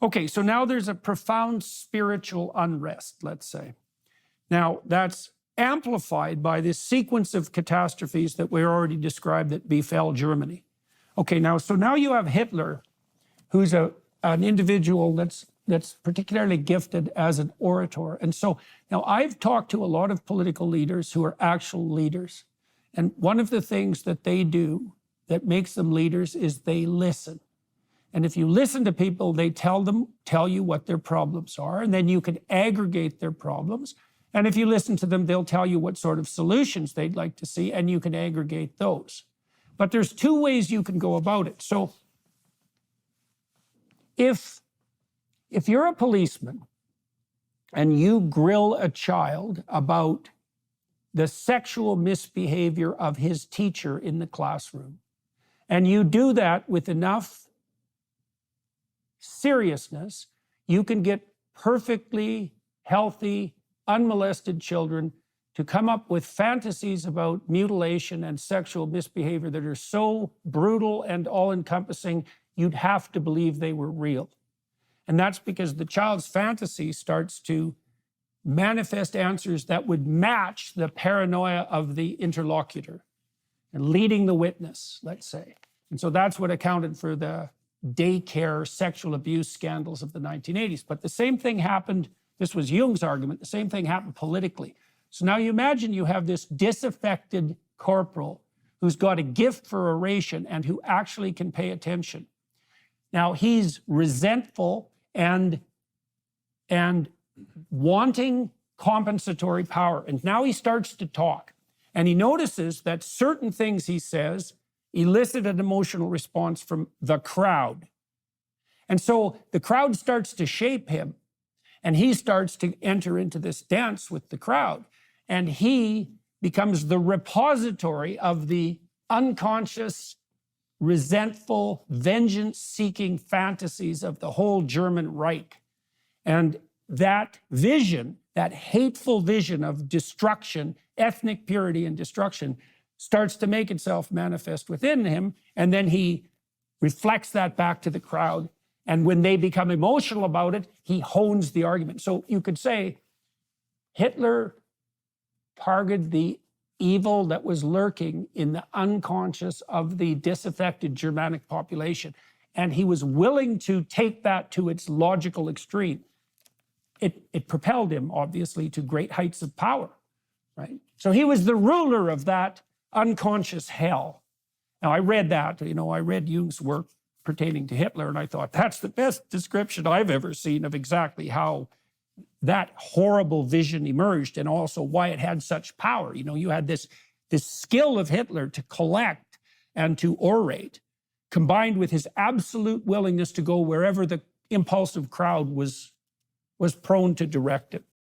Okay, so now there's a profound spiritual unrest, let's say. Now, that's amplified by this sequence of catastrophes that we already described that befell Germany. Okay, so now you have Hitler, who's an individual that's particularly gifted as an orator. And so now I've talked to a lot of political leaders who are actual leaders. And one of the things that they do that makes them leaders is they listen. And if you listen to people, they tell you what their problems are, and then you can aggregate their problems. And if you listen to them, they'll tell you what sort of solutions they'd like to see, and you can aggregate those. But there's two ways you can go about it. So if you're a policeman and you grill a child about the sexual misbehavior of his teacher in the classroom, and you do that with enough seriousness, you can get perfectly healthy, unmolested children to come up with fantasies about mutilation and sexual misbehavior that are so brutal and all-encompassing, you'd have to believe they were real. And that's because the child's fantasy starts to manifest answers that would match the paranoia of the interlocutor and leading the witness, let's say. And so that's what accounted for the daycare sexual abuse scandals of the 1980s. But the same thing happened, this was Jung's argument, the same thing happened politically. So now you imagine you have this disaffected corporal who's got a gift for oration and who actually can pay attention. Now he's resentful and wanting compensatory power. And now he starts to talk. And he notices that certain things he says elicit an emotional response from the crowd. And so the crowd starts to shape him, and he starts to enter into this dance with the crowd. And he becomes the repository of the unconscious, resentful, vengeance-seeking fantasies of the whole German Reich. And that vision, that hateful vision of destruction, ethnic purity and destruction, starts to make itself manifest within him, and then he reflects that back to the crowd. And when they become emotional about it, he hones the argument. So you could say Hitler targeted the evil that was lurking in the unconscious of the disaffected Germanic population, and he was willing to take that to its logical extreme. It propelled him, obviously, to great heights of power, right? So he was the ruler of that unconscious hell. Now, I read that, I read Jung's work pertaining to Hitler, and I thought, that's the best description I've ever seen of exactly how that horrible vision emerged and also why it had such power. You had this skill of Hitler to collect and to orate, combined with his absolute willingness to go wherever the impulsive crowd was prone to direct it.